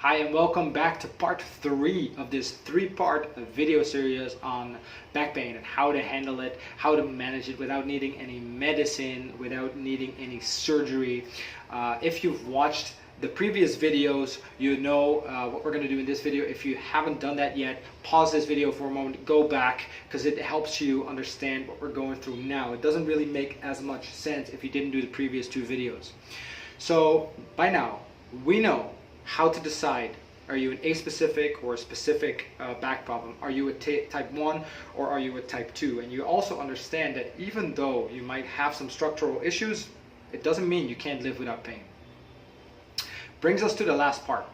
Hi and welcome back to part 3 of this 3-part video series on back pain and how to handle it, how to manage it without needing any medicine, without needing any surgery. If you've watched the previous videos, you know what we're going to do in this video. If you haven't done that yet, pause this video for a moment, go back, because it helps you understand what we're going through now. It doesn't really make as much sense if you didn't do the previous 2 videos. So by now, we know how to decide, are you an aspecific or a specific back problem? Are you a type 1 or are you a type 2? And you also understand that even though you might have some structural issues, it doesn't mean you can't live without pain. Brings us to the last part,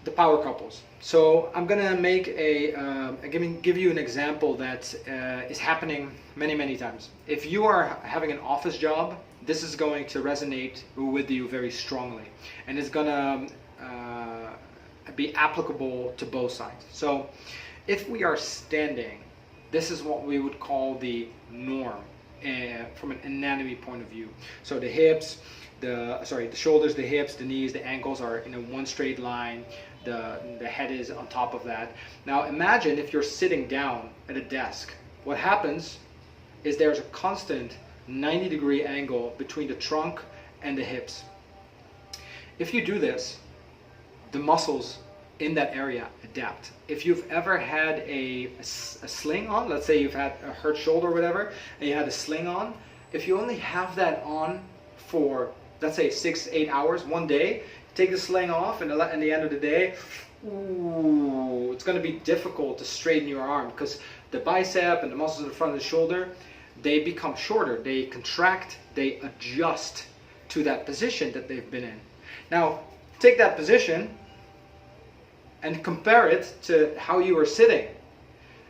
the power couples. So I'm gonna make give you an example that is happening many times. If you are having an office job, this is going to resonate with you very strongly, and it's gonna be applicable to both sides. So if we are standing, this is what we would call the norm from an anatomy point of view. So the hips, the shoulders, the hips, the knees, the ankles are in a one straight line. The head is on top of that. Now imagine if you're sitting down at a desk. What happens is there's a constant 90-degree angle between the trunk and the hips. If you do this, the muscles in that area adapt. If you've ever had a sling on, let's say you've had a hurt shoulder or whatever, and you had a sling on, if you only have that on for, let's say, 6-8 hours, one day, take the sling off, and at the end of the day, it's going to be difficult to straighten your arm, because the bicep and the muscles in the front of the shoulder, they become shorter, they contract, they adjust to that position that they've been in. Now, take that position and compare it to how you are sitting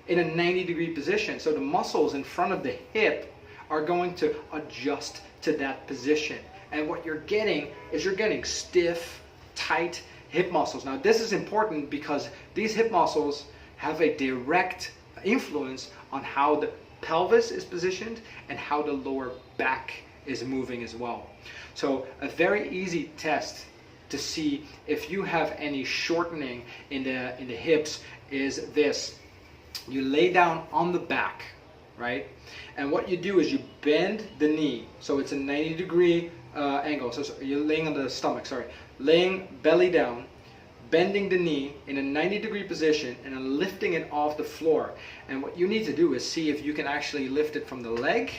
in a 90-degree position. So the muscles in front of the hip are going to adjust to that position. And what you're getting is you're getting stiff, tight hip muscles. Now this is important because these hip muscles have a direct influence on how the pelvis is positioned and how the lower back is moving as well. So a very easy test to see if you have any shortening in the hips is this. You lay down on the back, right? And what you do is you bend the knee, so it's a 90-degree angle. So you're laying on the stomach, laying belly down, bending the knee in a 90-degree position, and then lifting it off the floor. And what you need to do is see if you can actually lift it from the leg,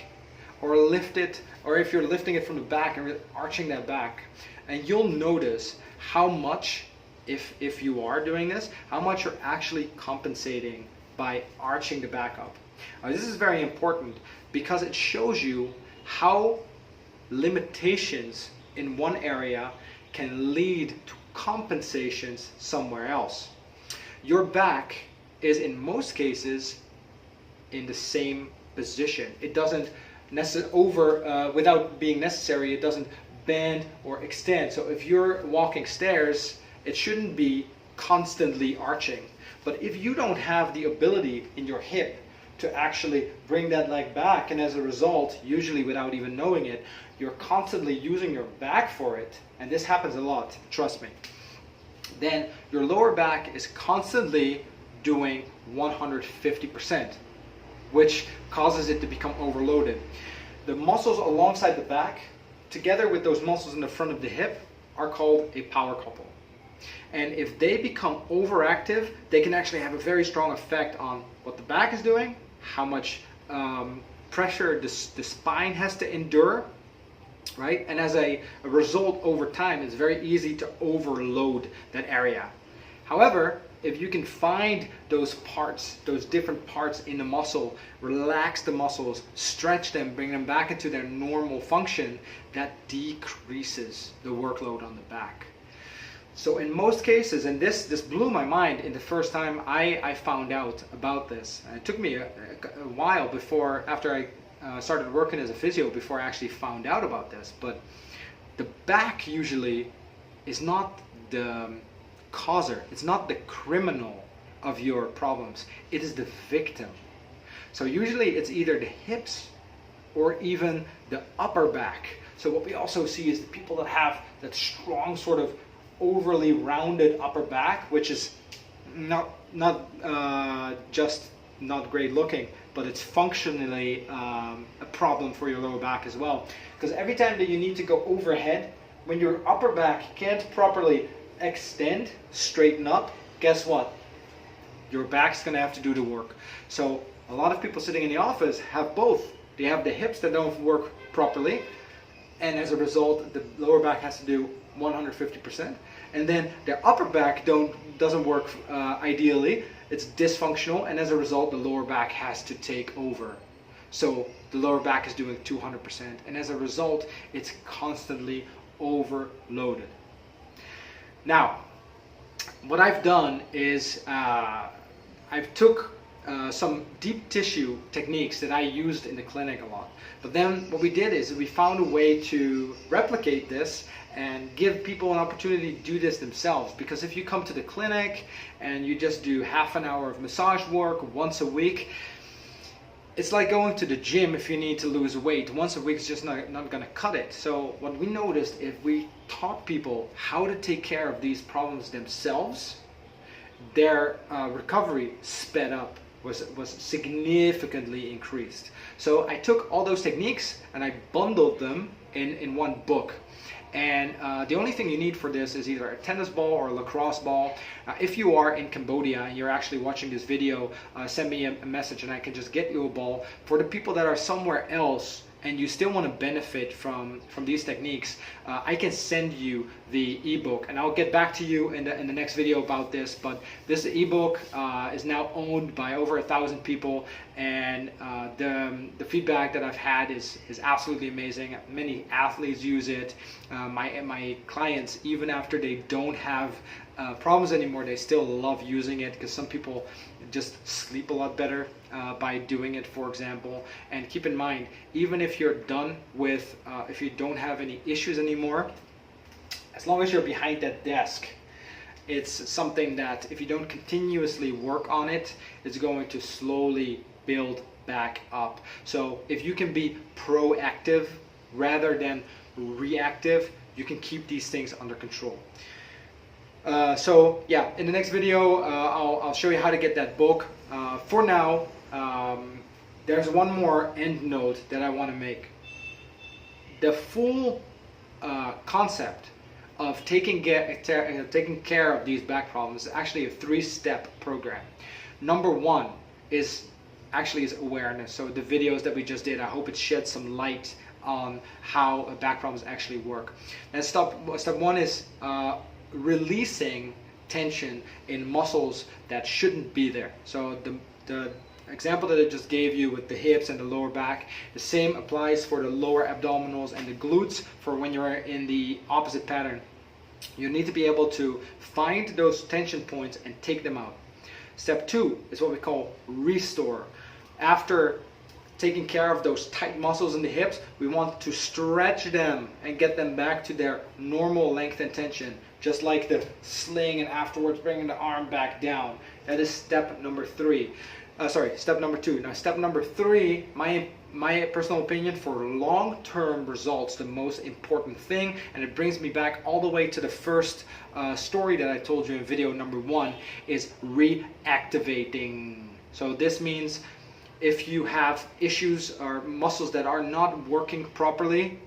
or lift it, or if you're lifting it from the back and really arching that back. And you'll notice how much, if you are doing this, how much you're actually compensating by arching the back up. This is very important because it shows you how limitations in one area can lead to compensations somewhere else. Your back is in most cases in the same position. It doesn't without being necessary, it doesn't bend or extend. So if you're walking stairs, it shouldn't be constantly arching. But if you don't have the ability in your hip to actually bring that leg back, and as a result, usually without even knowing it, you're constantly using your back for it, and this happens a lot, trust me, then your lower back is constantly doing 150%, which causes it to become overloaded. The muscles alongside the back, together with those muscles in the front of the hip, are called a power couple. And if they become overactive, they can actually have a very strong effect on what the back is doing, how much pressure the spine has to endure, right? And as a result, over time, it's very easy to overload that area. However, if you can find those parts, those different parts in the muscle, relax the muscles, stretch them, bring them back into their normal function, that decreases the workload on the back. So in most cases, and this blew my mind in the first time I found out about this. It took me a while after I started working as a physio, before I actually found out about this. But the back usually is not the causer, it's not the criminal of your problems, it is the victim. So usually it's either the hips or even the upper back. So what we also see is the people that have that strong sort of overly rounded upper back, which is not just not great looking, but it's functionally a problem for your lower back as well. Because every time that you need to go overhead, when your upper back can't properly extend, straighten up, guess what? Your back's gonna have to do the work. So a lot of people sitting in the office have both. They have the hips that don't work properly, and as a result, the lower back has to do 150%. And then their upper back doesn't work ideally. It's dysfunctional, and as a result, the lower back has to take over. So the lower back is doing 200%, and as a result, it's constantly overloaded. Now, what I've done is I've took some deep tissue techniques that I used in the clinic a lot. But then what we did is we found a way to replicate this and give people an opportunity to do this themselves. Because if you come to the clinic and you just do half an hour of massage work once a week, it's like going to the gym if you need to lose weight. Once a week is just not going to cut it. So what we noticed, if we taught people how to take care of these problems themselves, their recovery sped up, was significantly increased. So I took all those techniques and I bundled them in one book. And the only thing you need for this is either a tennis ball or a lacrosse ball. If you are in Cambodia and you're actually watching this video, send me a message and I can just get you a ball. For the people that are somewhere else and you still want to benefit from these techniques, I can send you the ebook, and I'll get back to you in the next video about this. But this ebook is now owned by over 1,000 people, and the feedback that I've had is absolutely amazing. Many athletes use it. My clients, even after they don't have problems anymore, they still love using it, because some people just sleep a lot better by doing it, for example. And keep in mind, even if you're done with, if you don't have any issues anymore, as long as you're behind that desk, it's something that if you don't continuously work on it, it's going to slowly build back up. So if you can be proactive rather than reactive, you can keep these things under control. So yeah, in the next video, I'll show you how to get that book. For now, there's one more end note that I want to make. The full concept of taking care of these back problems is actually a 3-step program. Number one is awareness. So the videos that we just did, I hope it sheds some light on how back problems actually work. And step one is releasing tension in muscles that shouldn't be there. So the example that I just gave you with the hips and the lower back, the same applies for the lower abdominals and the glutes. For when you're in the opposite pattern, you need to be able to find those tension points and take them out. Step two is what we call restore. After taking care of those tight muscles in the hips, we want to stretch them and get them back to their normal length and tension, just like the sling, and afterwards bringing the arm back down. That is step number three. Step number two. Now, step number three, my personal opinion, for long-term results, the most important thing, and it brings me back all the way to the first story that I told you in video number one, is reactivating. So this means if you have issues or muscles that are not working properly,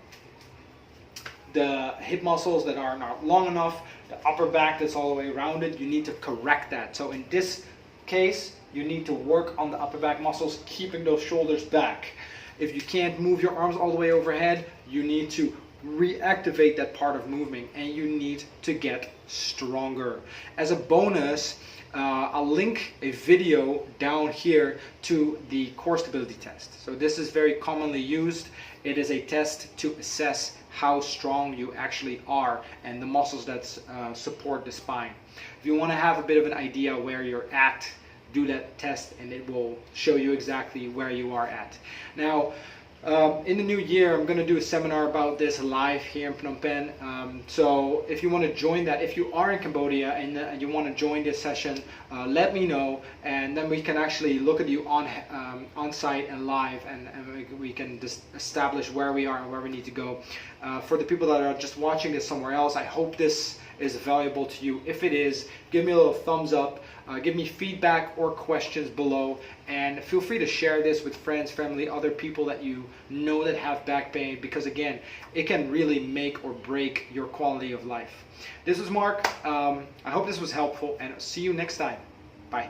the hip muscles that are not long enough, the upper back that's all the way rounded, you need to correct that. So in this case, you need to work on the upper back muscles, keeping those shoulders back. If you can't move your arms all the way overhead, you need to reactivate that part of movement, and you need to get stronger. As a bonus, I'll link a video down here to the core stability test. So this is very commonly used. It is a test to assess how strong you actually are and the muscles that support the spine. If you want to have a bit of an idea where you're at, do that test and it will show you exactly where you are at. Now, in the new year, I'm going to do a seminar about this live here in Phnom Penh. So if you want to join that, if you are in Cambodia and you want to join this session, let me know, and then we can actually look at you on site and live, and we can just establish where we are and where we need to go. For the people that are just watching this somewhere else, I hope this is valuable to you. If it is, give me a little thumbs up, give me feedback or questions below, and feel free to share this with friends, family, other people that you know that have back pain, because again, it can really make or break your quality of life. This was Mark. I hope this was helpful, and see you next time. Bye.